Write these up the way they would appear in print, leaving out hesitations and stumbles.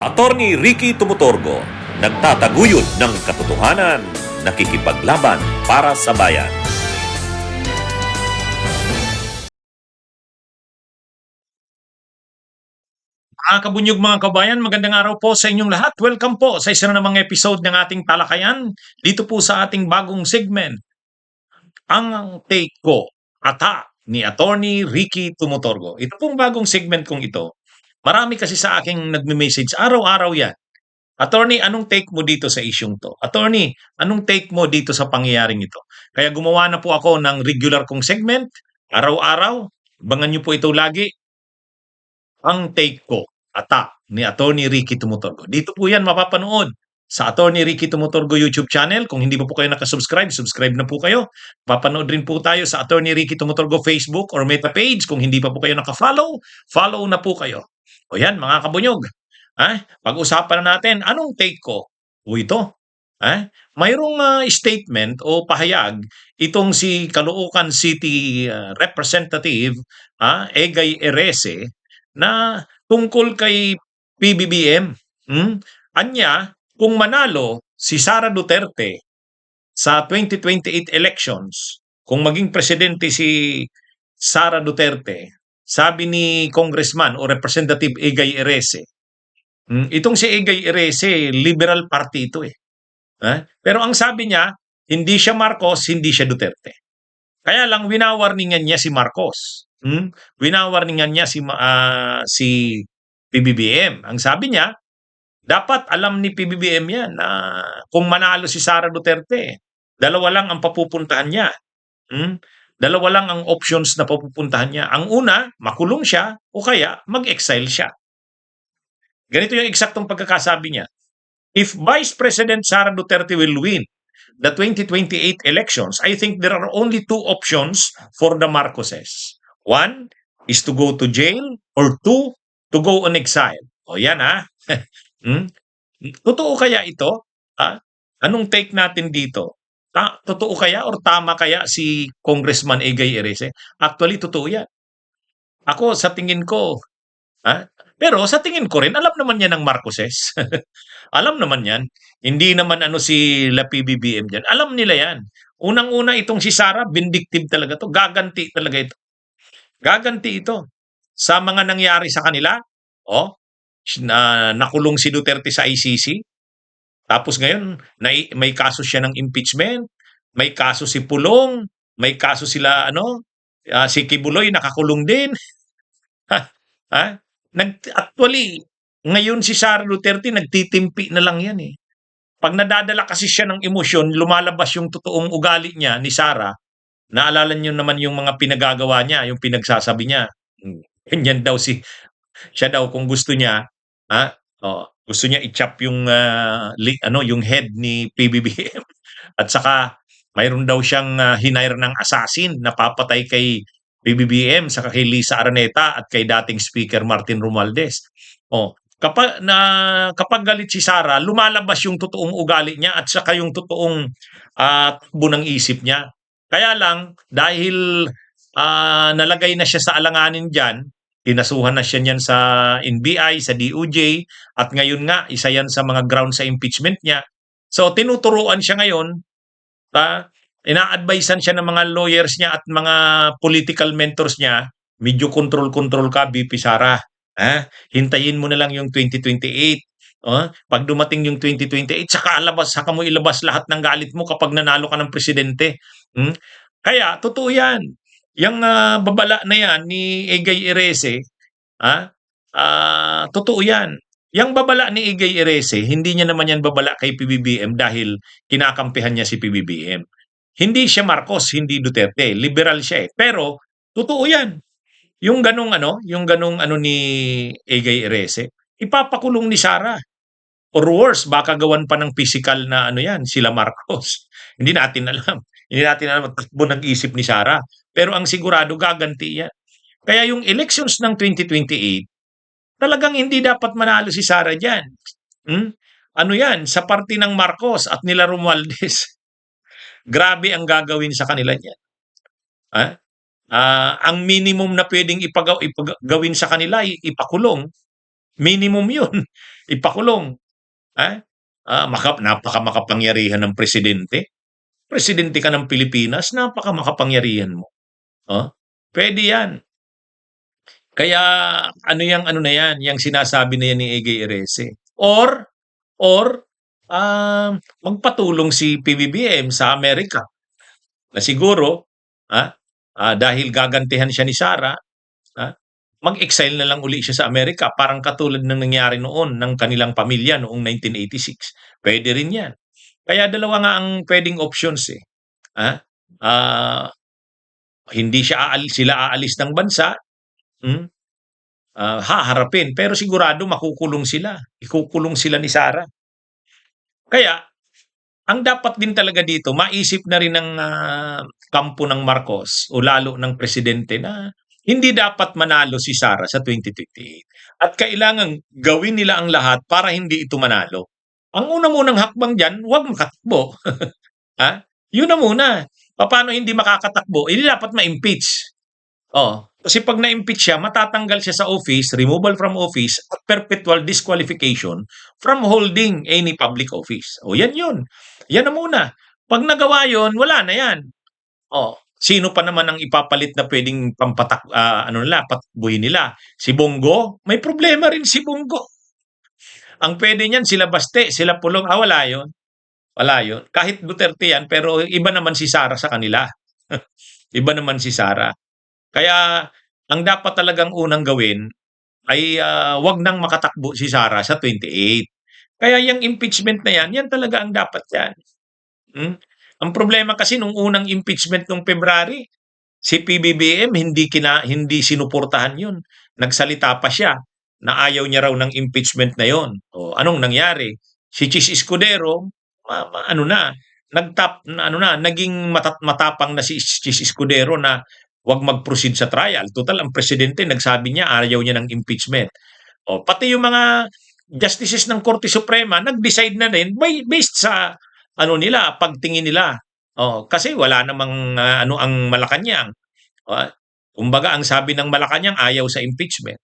Attorney Ricky Tumutorgo, nagtataguyod ng katotohanan, nakikipaglaban para sa bayan. Mga kabunyog, mga kabayan, magandang araw po sa inyong lahat. Welcome po sa isa na namang episode ng ating talakayan dito po sa ating bagong segment, Ang Take Ko, Ata ni Attorney Ricky Tumutorgo. Ito pong bagong segment kong ito, marami kasi sa aking nagme-message, araw-araw yan. Attorney, anong take mo dito sa isyung to? Attorney, anong take mo dito sa pangyayaring ito? Kaya gumawa na po ako ng regular kong segment, araw-araw, abangan nyo po ito lagi, Ang Take Ko, Ata ni Attorney Ricky Tumutorgo. Dito po yan mapapanood sa Attorney Ricky Tumutorgo YouTube channel. Kung hindi pa po kayo nakasubscribe, subscribe na po kayo. Papanood rin po tayo sa Attorney Ricky Tumutorgo Facebook or Meta page. Kung hindi pa po kayo nakafollow, follow na po kayo. O yan, mga kabunyog. Pag-usapan na natin, anong take ko? O ito, mayroong statement o pahayag itong si Caloocan City Representative Egay Erese na tungkol kay PBBM. Anya, kung manalo si Sara Duterte sa 2028 elections, kung maging presidente si Sara Duterte, sabi ni Congressman o Representative Egay Erese, itong si Egay Erese, liberal party ito eh. Pero ang sabi niya, hindi siya Marcos, hindi siya Duterte. Kaya lang winawarningan niya si Marcos. Winawarningan niya si PBBM. Ang sabi niya, dapat alam ni PBBM yan na kung manalo si Sara Duterte, dalawa lang ang papupuntahan niya. Dalawa lang ang options na papupuntahan niya. Ang una, makulong siya o kaya mag-exile siya. Ganito yung eksaktong pagkakasabi niya. If Vice President Sara Duterte will win the 2028 elections, I think there are only two options for the Marcoses. One is to go to jail or two, to go on exile. O yan Totoo kaya ito? Anong take natin dito? Totoo kaya or tama kaya si Congressman Egay Erese? Actually, totoo yan. Ako, sa tingin ko, pero sa tingin ko rin, alam naman yan ng Marcoses. Alam naman yan. Hindi naman si La PBBM dyan. Alam nila yan. Unang-una itong si Sara, vindictive talaga to. Gaganti talaga ito. Gaganti ito. Sa mga nangyari sa kanila, nakulong si Duterte sa ICC. Tapos ngayon, may kaso siya ng impeachment. May kaso si Pulong. May kaso sila, si Kibuloy, nakakulong din. Actually, ngayon si Sara Duterte nagtitimpi na lang yan eh. Pag nadadala kasi siya ng emosyon, lumalabas yung totoong ugali niya ni Sara. Naalala niyo naman yung mga pinagagawa niya, yung pinagsasabi niya. Ganyan daw siya daw kung gusto niya, gusto niya i-chop yung yung head ni PBBM. At saka mayroon daw siyang hinire ng assassin na papatay kay PBBM, saka kay Lisa Araneta at kay dating Speaker Martin Romualdez. Kapag galit si Sara, lumalabas yung totoong ugali niya at saka yung totoong takbo ng isip niya. Kaya lang, dahil nalagay na siya sa alanganin dyan, kinasuhan na siya niyan sa NBI, sa DOJ, at ngayon nga, isa yan sa mga ground sa impeachment niya. So, tinuturuan siya ngayon, ina-advisean siya ng mga lawyers niya at mga political mentors niya, medyo control ka, BP Sara. Hintayin mo na lang yung 2028. Pag dumating yung 2028, saka mo ilabas lahat ng galit mo kapag nanalo ka ng presidente. Kaya, totoo yan. Yung babala na yan ni Egay Erese, totoo yan. Yung babala ni Egay Erese, hindi niya naman yan babala kay PBBM dahil kinakampihan niya si PBBM. Hindi siya Marcos, hindi Duterte. Liberal siya eh. Pero, totoo yan. Yung ganong ni Egay Erese, ipapakulong ni Sara. Or worse, baka gawan pa ng physical na sila Marcos. Hindi natin alam. Hindi natin alam ang takbo ng isip ni Sara. Pero ang sigurado, gaganti yan. Kaya yung elections ng 2028, talagang hindi dapat manalo si Sara dyan. Sa party ng Marcos at nila Romualdez. Grabe ang gagawin sa kanila niyan. Ang minimum na pwedeng ipagawin sa kanila ay ipakulong. Minimum yun. ipakulong. Napakamakapangyarihan ng presidente. Presidente ka ng Pilipinas, napakamakapangyarihan mo. Pwede yan. Kaya ano na yan, yung sinasabi na yan ni Ege Erese. Or magpatulong si PBBM sa Amerika na siguro dahil gagantihan siya ni Sara, mag-exile na lang uli siya sa Amerika, parang katulad ng nangyari noon ng kanilang pamilya noong 1986. Pwede rin yan. Kaya dalawa nga ang pwedeng options eh. Hindi sila aalis ng bansa, haharapin, pero sigurado makukulong sila. Ikukulong sila ni Sara. Kaya, ang dapat din talaga dito, maisip na rin ng kampo ng Marcos o lalo ng presidente na hindi dapat manalo si Sara sa 2028. At kailangan gawin nila ang lahat para hindi ito manalo. Ang una munang hakbang dyan, huwag makatakbo. Yun na muna. Paano hindi makakatakbo? Hindi dapat ma-impeach. Kasi pag na-impeach siya, matatanggal siya sa office, removal from office, at perpetual disqualification from holding any public office. Yan yun. Yan na muna. Pag nagawa yun, wala na yan. Sino pa naman ang ipapalit na pwedeng patakbuhin nila? Si Bongo? May problema rin si Bongo. Ang pwede niyan, sila Baste, sila Pulong. Wala yun. Wala yun. Kahit Duterte yan, pero iba naman si Sara sa kanila. Iba naman si Sara. Kaya, ang dapat talagang unang gawin ay wag nang makatakbo si Sara sa 28. Kaya yung impeachment na yan talaga ang dapat yan. Ang problema kasi nung unang impeachment nung February, si PBBM hindi sinuportahan yun. Nagsalita pa siya na ayaw niya raw ng impeachment na yon. Anong nangyari? Si Chis Escudero, naging matapang na si Chis Escudero na wag mag-proceed sa trial. Total, ang presidente nagsabi niya ayaw niya ng impeachment. Pati yung mga justices ng Korte Suprema nag-decide na rin based sa pagtingin nila. Kasi wala namang ang Malacanang. Kumbaga, ang sabi ng Malacanang ayaw sa impeachment.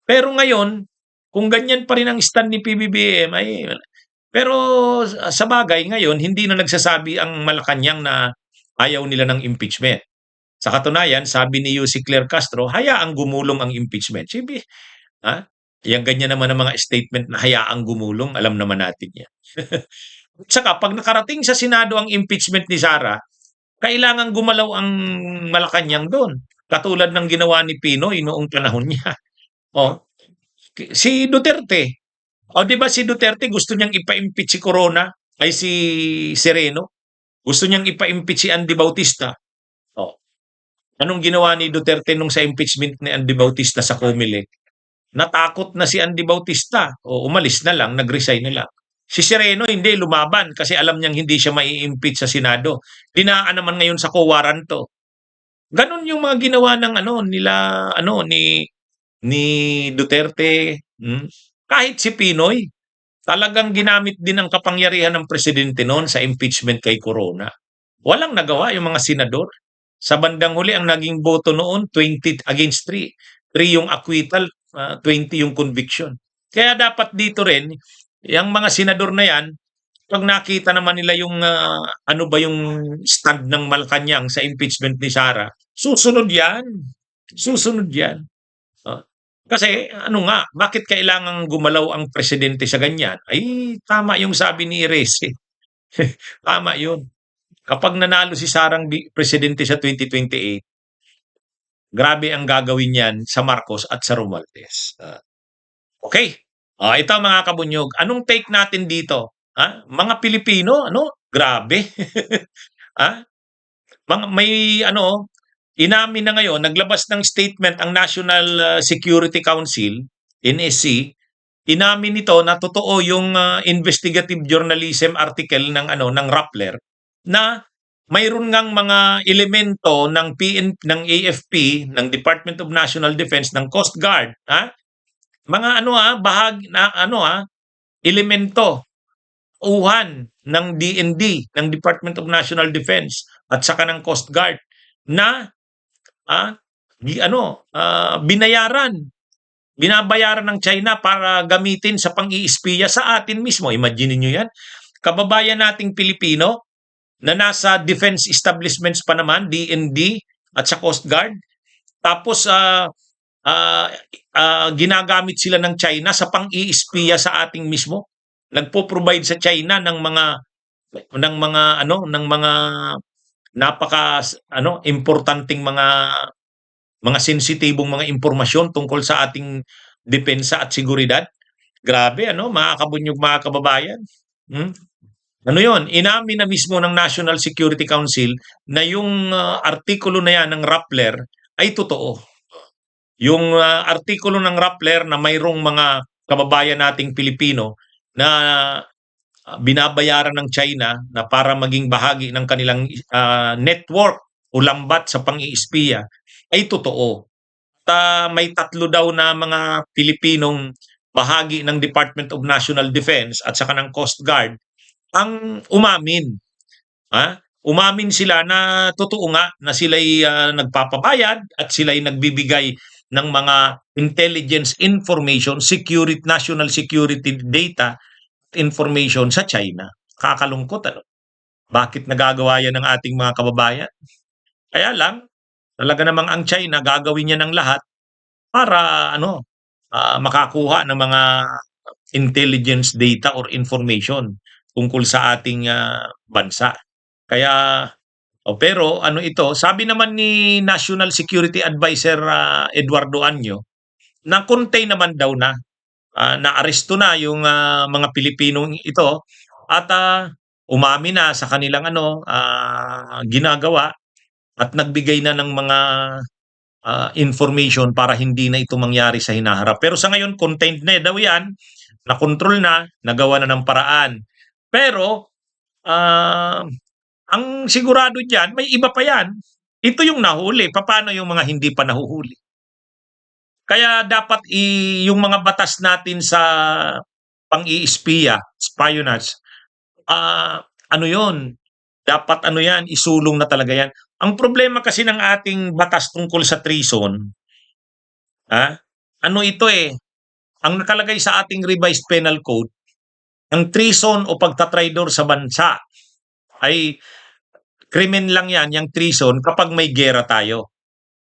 Pero ngayon, kung ganyan pa rin ang stand ni PBBM, pero sa bagay ngayon, hindi na nagsasabi ang Malacanang na ayaw nila ng impeachment. Sa katunayan, sabi ni Yussi Claire Castro, hayaang gumulong ang impeachment. Sibi, yung ganyan naman ang mga statement na hayaang gumulong, alam naman natin yan. Saka, pag nakarating sa Senado ang impeachment ni Sara, kailangan gumalaw ang Malacanang doon. Katulad ng ginawa ni Pinoy noong panahon niya. Si Duterte. Di ba si Duterte gusto niyang ipa-impeach si Corona, ay si Sereno? Gusto niyang ipa-impeach si Andy Bautista. Anong ginawa ni Duterte nung sa impeachment ni Andy Bautista sa Comelec? Natakot na si Andy Bautista. Umalis na lang, nag-resign na lang. Si Sereno hindi lumaban kasi alam niyang hindi siya mai-impeach sa Senado. Dinaan naman ngayon sa co-warranto. Ganon yung mga ginawa ng ni Duterte. Kahit si Pinoy, talagang ginamit din ang kapangyarihan ng presidente noon sa impeachment kay Corona. Walang nagawa yung mga senador. Sa bandang huli, ang naging boto noon, 20 against 3. 3 yung acquittal, 20 yung conviction. Kaya dapat dito rin, yung mga senador na yan, pag nakita naman nila yung yung stand ng Malacanang sa impeachment ni Sara, susunod yan. Susunod yan. Kasi bakit kailangan gumalaw ang presidente sa ganyan? Ay, tama yung sabi ni Erese. Tama yun. Kapag nanalo si Sarang presidente sa 2028, grabe ang gagawin niyan sa Marcos at sa Romualdez. Okay. Ito mga kabunyog. Anong take natin dito? Mga Pilipino, grabe. Inamin na ngayon, naglabas ng statement ang National Security Council, NSC, inamin nito na totoo yung investigative journalism article ng Rappler na mayroon ngang mga elemento ng AFP, ng Department of National Defense, ng Coast Guard, mga elemento, uhan ng DND, ng Department of National Defense at saka ng Coast Guard na binayaran binabayaran ng China para gamitin sa pang-iispiya sa atin mismo. Imagine niyo 'yan. Kababayan nating Pilipino na nasa defense establishments pa naman, DND at sa Coast Guard. Tapos ah, ginagamit sila ng China sa pang-iispiya sa ating mismo. Nagpo-provide sa China ng mga napaka importanteng mga sensitibong mga impormasyon tungkol sa ating depensa at seguridad. Grabe mga kabunyog, mga kababayan. Hmm? Ano 'yon? Inamin na mismo ng National Security Council na yung artikulo na 'yan ng Rappler ay totoo. Yung artikulo ng Rappler na mayroong mga kababayan nating Pilipino na binabayaran ng China na para maging bahagi ng kanilang network o lambat sa pang-iispiya ay totoo. At may 3 daw na mga Pilipinong bahagi ng Department of National Defense at saka ng Coast Guard ang umamin. Umamin sila na totoo nga na sila'y nagpapabayad at sila'y nagbibigay ng mga intelligence information, national security data information sa China. Kakalungkot Bakit nagagawa yan ng ating mga kababayan? Kaya lang, talaga namang ang China gagawin niya ng lahat para makakuha ng mga intelligence data or information tungkol sa ating bansa. Kaya pero sabi naman ni National Security Advisor Eduardo Anyo na contain naman daw na-aresto na yung mga Pilipinong ito at umamin na sa kanilang ginagawa at nagbigay na ng mga information para hindi na ito mangyari sa hinaharap. Pero sa ngayon, contained na daw yan, na-control na, nagawa na ng paraan. Pero, ang sigurado dyan, may iba pa yan. Ito yung nahuli. Paano yung mga hindi pa nahuhuli? Kaya dapat yung mga batas natin sa pang-iispiya, espionage, dapat yan, isulong na talaga yan. Ang problema kasi ng ating batas tungkol sa treason, ang nakalagay sa ating revised penal code, ang treason o pagtatraidor sa bansa ay krimen lang yan, yung treason, kapag may gera tayo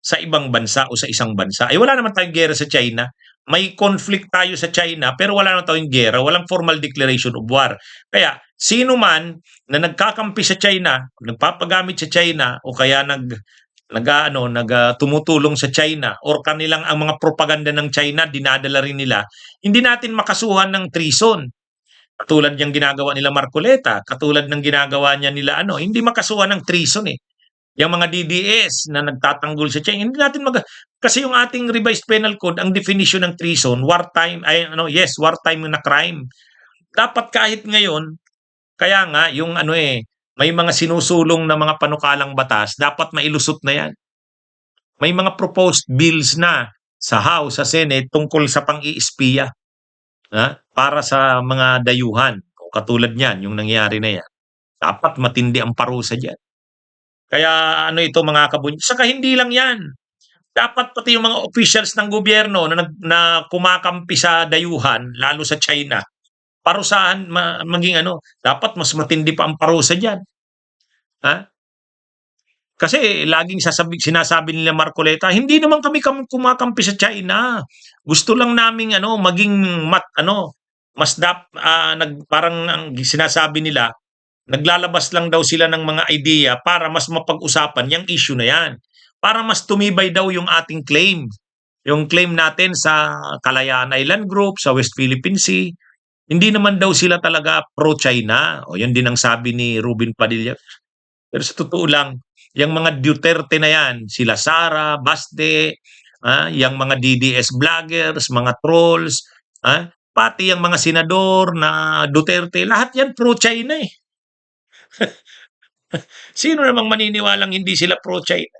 sa ibang bansa o sa isang bansa. Ay wala naman tayong gera sa China. May conflict tayo sa China pero wala naman tayong gera, walang formal declaration of war. Kaya sino man na nagkakampi sa China, nagpapagamit sa China o kaya tumutulong sa China or kanilang ang mga propaganda ng China dinadala rin nila, hindi natin makasuhan ng treason. Katulad ng ginagawa nila Marcoleta, katulad ng ginagawa niya nila hindi makasuhan ng treason Yung mga DDS na nagtatanggol sa China, hindi natin kasi yung ating revised penal code, ang definition ng treason, wartime na crime. Dapat kahit ngayon, kaya nga yung may mga sinusulong na mga panukalang batas, dapat mailusot na yan. May mga proposed bills na sa House, sa Senate tungkol sa pang-iispiya para sa mga dayuhan. Katulad niyan, yung nangyari na yan. Dapat matindi ang parusa diyan. Kaya ito mga kabunyog. Saka hindi lang yan. Dapat pati yung mga officials ng gobyerno na kumakampi sa dayuhan, lalo sa China, parusahan maging dapat mas matindi pa ang parusa diyan. Kasi laging sinasabi nila Marcoleta, hindi naman kami kumakampi sa China. Gusto lang naming maging parang ang sinasabi nila, naglalabas lang daw sila ng mga idea para mas mapag-usapan yung issue na yan. Para mas tumibay daw yung ating claim. Yung claim natin sa Kalayaan Island Group, sa West Philippine Sea. Hindi naman daw sila talaga pro-China. O yan din ang sabi ni Ruben Padilla. Pero sa totoo lang, yung mga Duterte na yan, sila Sara, Baste, yung mga DDS vloggers, mga trolls, pati yung mga senador na Duterte, lahat yan pro-China Sino namang maniniwalang hindi sila pro-China?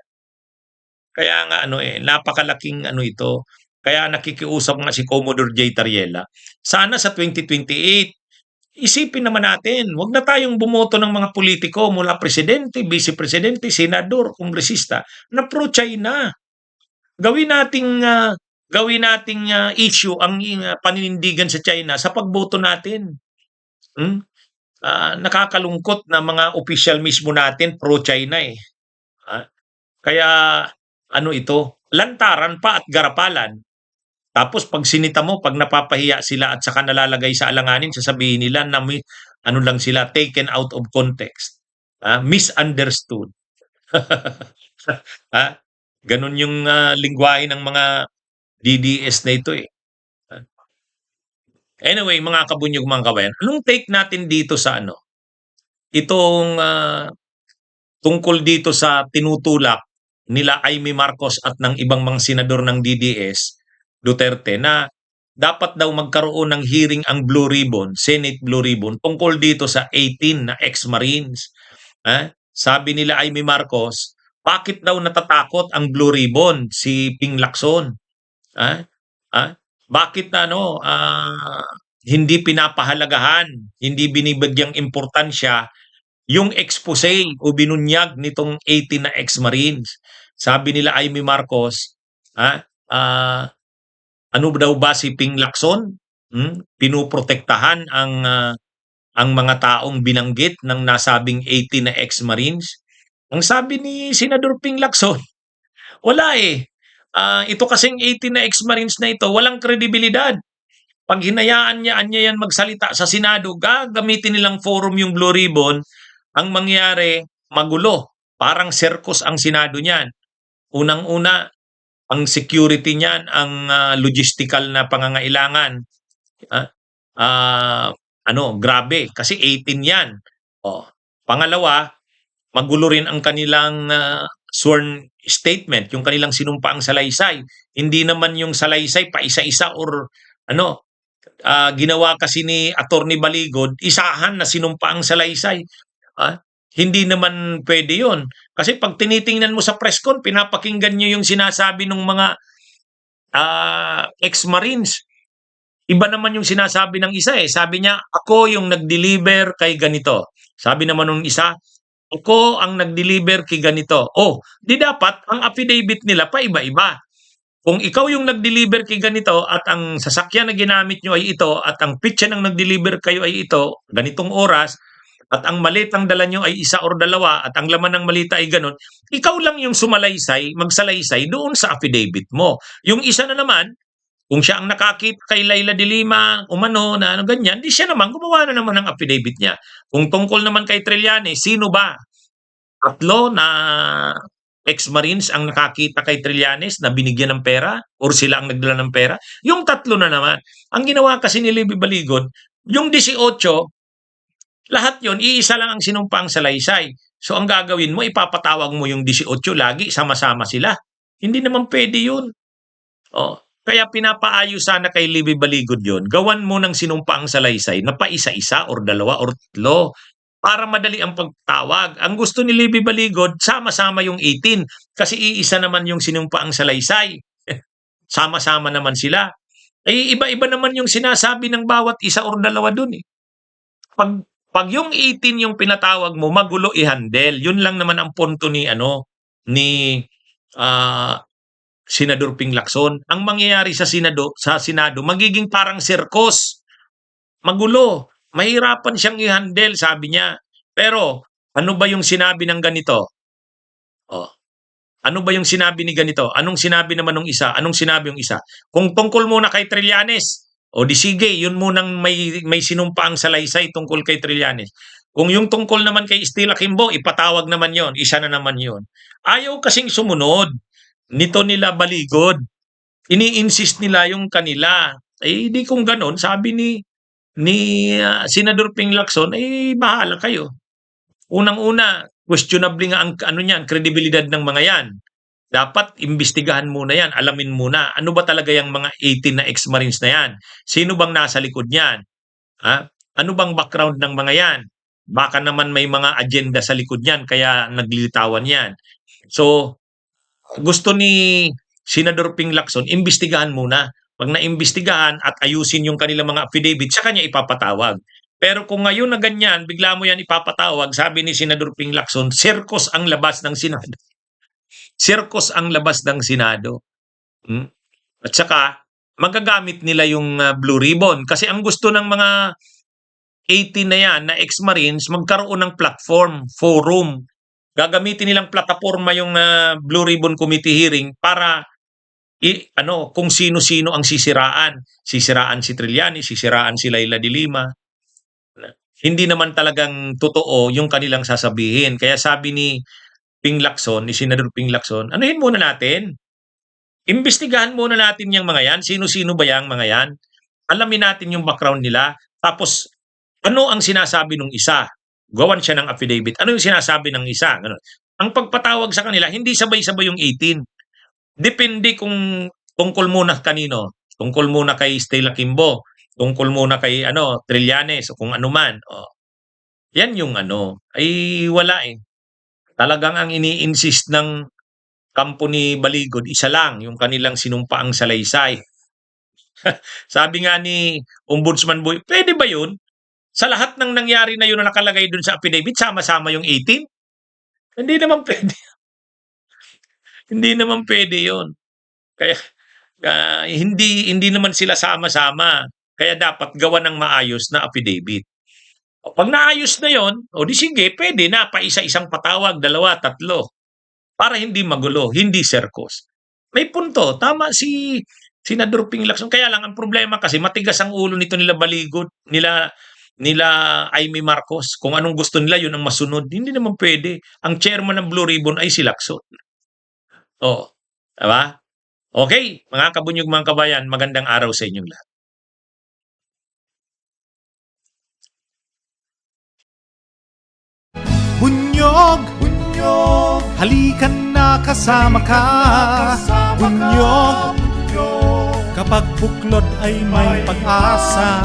Kaya nga napakalaking ito. Kaya nakikiusap nga si Commodore J. Tariela. Sana sa 2028, isipin naman natin, wag na tayong bumoto ng mga politiko mula presidente, vice-presidente, senador, kongresista na pro-China. Gawin nating gawin nating issue ang paninindigan sa China sa pagboto natin. Hmm? Nakakalungkot na mga opisyal mismo natin pro-China eh. Ah, Kaya ano ito, lantaran pa at garapalan. Tapos pag sinita mo, pag napapahiya sila at saka nalalagay sa alanganin, sasabihin nila na ano lang sila, taken out of context. Misunderstood. Ah, Ganun yung lingwahe ng mga DDS na ito eh. Anyway, mga kabunyog, mga kabayan, anong take natin dito sa ano? Itong tungkol dito sa tinutulak nila Amy Marcos at ng ibang mga senador ng DDS, Duterte, na dapat daw magkaroon ng hearing ang Blue Ribbon, Senate Blue Ribbon, tungkol dito sa 18 na ex-Marines. Sabi nila Amy Marcos, bakit daw natatakot ang Blue Ribbon, si Ping Lacson? Ah, ah, Bakit na hindi pinapahalagahan, hindi binibigyang importansya yung expose o binunyag nitong 18 na ex-Marines. Sabi nila Amy Marcos, ano daw ba si Ping Lacson? Pinuprotektahan ang mga taong binanggit ng nasabing 18 na ex-Marines. Ang sabi ni Senador Ping Lacson, wala eh. Ito kasing 18 na ex-Marines na ito, walang kredibilidad. Pag hinayaan niya yan magsalita sa Senado, gagamitin nilang forum yung Blue Ribbon, ang mangyari, magulo. Parang circus ang Senado niyan. Unang-una, ang security niyan, ang logistical na pangangailangan. Grabe, kasi 18 yan. Pangalawa, magulo rin ang kanilang sworn statement, yung kanilang sinumpaang salaysay. Hindi naman yung salaysay pa isa-isa or ginawa kasi ni Attorney Baligod, isahan na sinumpaang salaysay. Hindi naman pwede yun. Kasi pag tinitingnan mo sa press con, pinapakinggan nyo yung sinasabi ng mga ex-Marines. Iba naman yung sinasabi ng isa eh. Sabi niya, ako yung nag-deliver kay ganito. Sabi naman ng isa, ako ang nag-deliver kay ganito. Di dapat ang affidavit nila pa iba-iba. Kung ikaw yung nag-deliver kay ganito at ang sasakyan na ginamit nyo ay ito at ang pitsa ng nag-deliver kayo ay ito, ganitong oras, at ang malitang dala nyo ay isa or dalawa at ang laman ng malita ay ganun, ikaw lang yung magsalaysay doon sa affidavit mo. Yung isa na naman, kung siya ang nakakita kay Laila de Lima, na ganyan, di siya naman, gumawa na naman ng affidavit niya. Kung tungkol naman kay Trillanes, sino ba? Tatlo na ex-Marines ang nakakita kay Trillanes na binigyan ng pera or sila ang nagdala ng pera? Yung tatlo na naman. Ang ginawa kasi ni Libby Baligon, yung 18, lahat yon iisa lang ang sinumpaang salaysay. So ang gagawin mo, ipapatawag mo yung 18 lagi, sama-sama sila. Hindi naman pwede yun. Kaya pinapaayos sana kay Libby Baligod yun. Gawan mo ng sinumpaang salaysay na pa isa-isa or dalawa or tatlo para madali ang pagtawag. Ang gusto ni Libby Baligod, sama-sama yung 18 kasi iisa naman yung sinumpaang salaysay. Sama-sama naman sila. Iba-iba naman yung sinasabi ng bawat isa or dalawa dun eh. Pag yung 18 yung pinatawag mo, magulo i-handle. Yun lang naman ang punto ni Senador Ping Lacson. Ang mangyayari sa Senado, magiging parang circus. Magulo. Mahirapan siyang i-handle, sabi niya. Pero, ano ba yung sinabi ng ganito? Ano ba yung sinabi ni ganito? Anong sinabi naman ng isa? Anong sinabi yung isa? Kung tungkol muna kay Trillanes, di sige, yun munang may sinumpaang salaysay tungkol kay Trillanes. Kung yung tungkol naman kay Stella Kimbo, ipatawag naman yon, isa na naman yon. Ayaw kasing sumunod nito nila Baligod. Ini-insist nila yung kanila. Di kung ganon, sabi ni Senador Ping Lacson, bahala kayo. Unang-una, questionable nga ang kredibilidad ng mga yan. Dapat imbestigahan muna yan, alamin muna. Ano ba talaga yung mga 18 na ex-Marines na yan? Sino bang nasa likod niyan? Ano bang background ng mga yan? Baka naman may mga agenda sa likod niyan, kaya naglilitawan yan. So, gusto ni Senador Ping Lacson, imbestigahan muna. Pag naimbestigahan at ayusin yung kanilang mga affidavit, sa kanya ipapatawag. Pero kung ngayon na ganyan, bigla mo yan ipapatawag, sabi ni Senador Ping Lacson, circus ang labas ng Senado. Circus ang labas ng Senado. At saka, magagamit nila yung Blue Ribbon. Kasi ang gusto ng mga 18 na yan, na ex-Marines, magkaroon ng platform, forum. Gagamitin nilang plataforma yung Blue Ribbon Committee hearing para kung sino-sino ang sisiraan. Sisiraan si Trillanes, sisiraan si Laila de Lima. Hindi naman talagang totoo yung kanilang sasabihin. Kaya sabi ni Ping Lacson, ni Senador Ping Lacson, anuhin muna natin. Imbestigahan muna natin yung mga yan. Sino-sino ba yung mga yan? Alamin natin yung background nila. Tapos, ano ang sinasabi ng isa? Gawan siya ng affidavit. Ano yung sinasabi ng isa? Ganun. Ang pagpatawag sa kanila, hindi sabay-sabay yung 18. Depende kung tungkol muna kanino. Tungkol muna kay Stella Kimbo. Tungkol muna kay Trillanes o kung ano man. Yan yung ay wala eh. Talagang ang ini-insist ng kampo ni Baligod, isa lang, yung kanilang sinumpaang salaysay. Sabi nga ni Ombudsman Boy, pwede ba yun? Sa lahat ng nangyari na yun na nakalagay dun sa affidavit, sama-sama yung 18? Hindi naman pwede. Hindi naman pwede yun. Kaya hindi naman sila sama-sama. Kaya dapat gawa ng maayos na affidavit. O, pag naayos na yon, o di sige, pwede na pa isa-isang patawag, 2, 3. Para hindi magulo, hindi circus. May punto, tama si Senador Ping Lacson. Kaya lang ang problema kasi matigas ang ulo nito nila Baligod, nila Aimee Marcos. Kung anong gusto nila, yun ang masunod. Hindi naman pwede. Ang chairman ng Blue Ribbon ay si Lacson. Oh, diba? Okay, mga kabunyog, mga kabayan, magandang araw sa inyong lahat. Bunyog, bunyog, halikan na kasama ka. Bunyog, kapag buklod ay may pag-asa.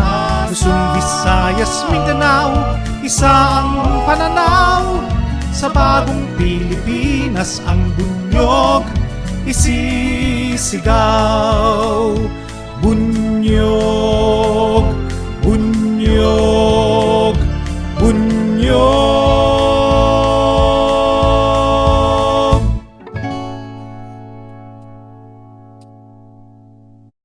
Luzon, Visayas, Mindanao, isa ang pananaw. Sa bagong Pilipinas ang bunyog isisigaw. Bunyog, bunyog, bunyog.